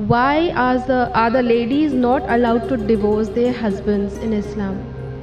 why are the ladies not allowed to divorce their husbands in Islam?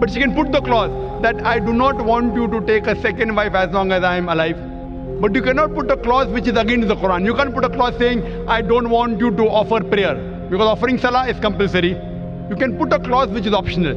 But she can put the clause that I do not want you to take a second wife as long as I am alive. But you cannot put a clause which is against the Quran. You can't put a clause saying I don't want you to offer prayer, because offering salah is compulsory. You can put a clause which is optional.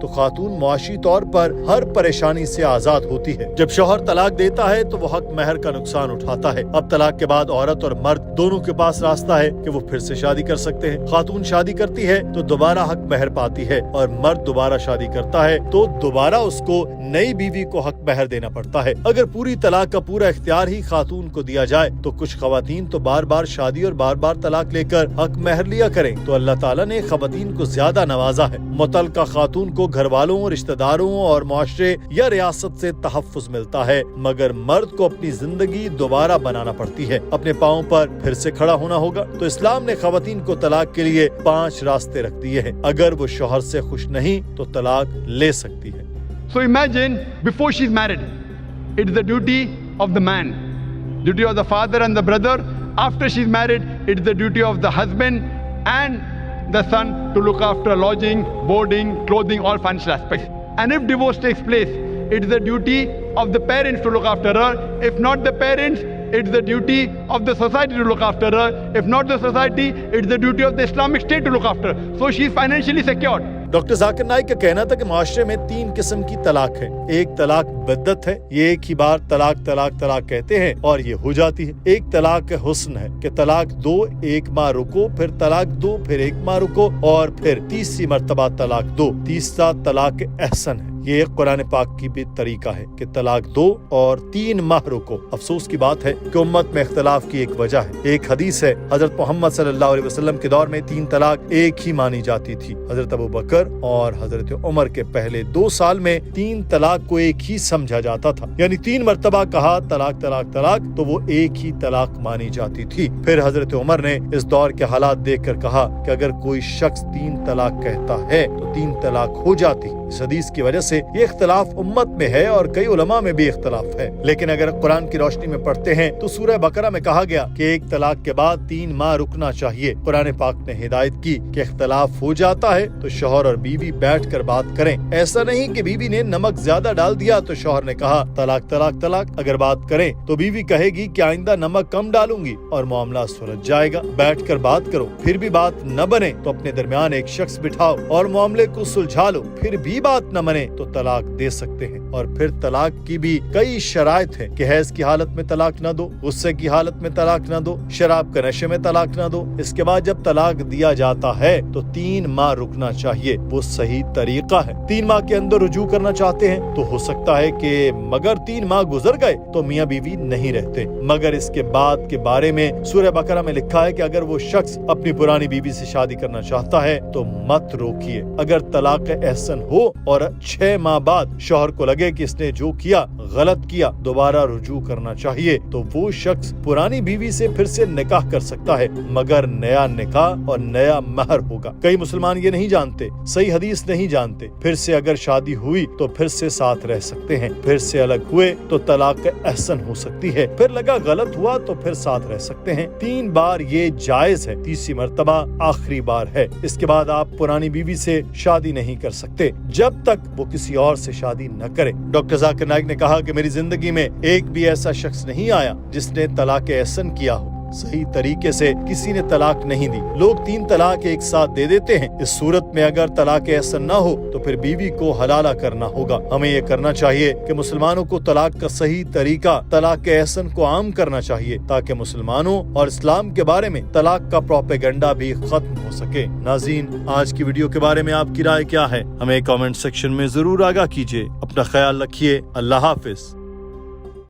تو خاتون معاشی طور پر ہر پریشانی سے آزاد ہوتی ہے۔ جب شوہر طلاق دیتا ہے تو وہ حق مہر کا نقصان اٹھاتا ہے۔ اب طلاق کے بعد عورت اور مرد دونوں کے پاس راستہ ہے کہ وہ پھر سے شادی کر سکتے ہیں۔ خاتون شادی کرتی ہے تو دوبارہ حق مہر پاتی ہے، اور مرد دوبارہ شادی کرتا ہے تو دوبارہ اس کو نئی بیوی کو حق مہر دینا پڑتا ہے۔ اگر پوری طلاق کا پورا اختیار ہی خاتون کو دیا جائے تو کچھ خواتین تو بار بار شادی اور بار بار طلاق لے کر حق مہر لیا کریں تو اللہ تعالیٰ نے خواتین کو زیادہ نوازا ہے۔ متعلقہ خاتون کو گھر والوں، رشتہ داروں اور معاشرے یا ریاست سے تحفظ ملتا ہے، مگر مرد کو اپنی زندگی دوبارہ بنانا پڑتی ہے، اپنے پاؤں پر پھر سے کھڑا ہونا ہوگا۔ تو اسلام نے خواتین کو طلاق کے لیے 5 راستے رکھ دیے ہیں۔ اگر وہ شوہر سے خوش نہیں تو طلاق لے سکتی ہے۔ So imagine before she's married, it's the duty of the man, duty of the father and the brother. After she's married, it's the duty of the husband and the son to look after lodging, boarding, clothing, all financial aspects. And if divorce takes place, it's the duty of the parents to look after her. If not the parents, it's the duty of the society to look after her. If not the society, it's the duty of the Islamic State to look after her. So she's financially secured. Doctor Zakir Naik کا کہنا تھا کہ معاشرے میں 3 قسم کی طلاق ہے۔ ایک طلاق بدت ہے، یہ ایک ہی بار طلاق طلاق طلاق کہتے ہیں اور یہ ہو جاتی ہے۔ ایک طلاق حسن ہے کہ طلاق دو، 1 ماہ رکو، پھر طلاق دو، پھر 1 ماہ رکو، اور پھر تیسری مرتبہ طلاق دو۔ تیسرا طلاق احسن ہے، یہ ایک قرآن پاک کی بھی طریقہ ہے کہ طلاق دو اور 3 ماہ رکو۔ افسوس کی بات ہے کہ امت میں اختلاف کی ایک وجہ ہے۔ ایک حدیث ہے، حضرت محمد صلی اللہ علیہ وسلم کے دور میں 3 طلاق ایک ہی مانی جاتی تھی۔ حضرت ابو بکر اور حضرت عمر کے پہلے 2 سال میں 3 طلاق کو ایک ہی سمجھا جاتا تھا، یعنی 3 مرتبہ کہا طلاق طلاق طلاق تو وہ ایک ہی طلاق مانی جاتی تھی۔ پھر حضرت عمر نے اس دور کے حالات دیکھ کر کہا کہ اگر کوئی شخص 3 طلاق کہتا ہے تو 3 طلاق ہو جاتی۔ اس حدیث کی وجہ سے یہ اختلاف امت میں ہے اور کئی علماء میں بھی اختلاف ہے، لیکن اگر قرآن کی روشنی میں پڑھتے ہیں تو سورہ بقرہ میں کہا گیا کہ ایک طلاق کے بعد 3 ماہ رکنا چاہیے۔ قرآن پاک نے ہدایت کی کہ اختلاف ہو جاتا ہے تو شوہر اور بیوی بیٹھ کر بات کریں۔ ایسا نہیں کہ بیوی نے نمک زیادہ ڈال دیا تو شوہر نے کہا طلاق طلاق طلاق۔ اگر بات کریں تو بیوی کہے گی کہ آئندہ نمک کم ڈالوں گی اور معاملہ سلجھ جائے گا۔ بیٹھ کر بات کرو، پھر بھی بات نہ بنے تو اپنے درمیان ایک شخص بٹھاؤ اور معاملے کو سلجھا لو، پھر بھی بات نہ بنے تو طلاق دے سکتے ہیں۔ اور پھر طلاق کی بھی کئی شرائط ہیں کہ حیض کی حالت میں طلاق نہ دو، غصے کی حالت میں طلاق نہ دو، شراب کے نشے میں طلاق نہ دو۔ اس کے بعد جب طلاق دیا جاتا ہے تو 3 ماہ رکنا چاہیے، وہ صحیح طریقہ ہے۔ 3 ماہ کے اندر رجوع کرنا چاہتے ہیں تو ہو سکتا ہے کہ مگر 3 ماہ گزر گئے تو میاں بیوی نہیں رہتے، مگر اس کے بعد کے بارے میں سورہ بقرہ میں لکھا ہے کہ اگر وہ شخص اپنی پرانی بیوی سے شادی کرنا چاہتا ہے تو مت روکیے۔ اگر طلاق احسن ہو اور 6 ماہ بعد شوہر کو لگے کہ اس نے جو کیا غلط کیا، دوبارہ رجوع کرنا چاہیے، تو وہ شخص پرانی بیوی سے پھر سے نکاح کر سکتا ہے، مگر نیا نکاح اور نیا مہر ہوگا۔ کئی مسلمان یہ نہیں جانتے، صحیح حدیث نہیں جانتے۔ پھر سے اگر شادی ہوئی تو پھر سے ساتھ رہ سکتے ہیں، پھر سے الگ ہوئے تو طلاق احسن ہو سکتی ہے، پھر لگا غلط ہوا تو پھر ساتھ رہ سکتے ہیں۔ 3 بار یہ جائز ہے، تیسری مرتبہ آخری بار ہے۔ اس کے بعد آپ پرانی بیوی سے شادی نہیں کر سکتے جب تک وہ کسی اور سے شادی نہ کرے۔ ڈاکٹر ذاکر نائک نے کہا کہ میری زندگی میں ایک بھی ایسا شخص نہیں آیا جس نے طلاق احسن کیا ہو، صحیح طریقے سے کسی نے طلاق نہیں دی۔ لوگ 3 طلاق ایک ساتھ دے دیتے ہیں۔ اس صورت میں اگر طلاق احسن نہ ہو تو پھر بیوی کو حلالہ کرنا ہوگا۔ ہمیں یہ کرنا چاہیے کہ مسلمانوں کو طلاق کا صحیح طریقہ طلاق احسن کو عام کرنا چاہیے تاکہ مسلمانوں اور اسلام کے بارے میں طلاق کا پروپیگنڈا بھی ختم ہو سکے۔ ناظرین، آج کی ویڈیو کے بارے میں آپ کی رائے کیا ہے؟ ہمیں کامنٹ سیکشن میں ضرور آگاہ کیجیے۔ اپنا خیال رکھیے۔ اللہ حافظ۔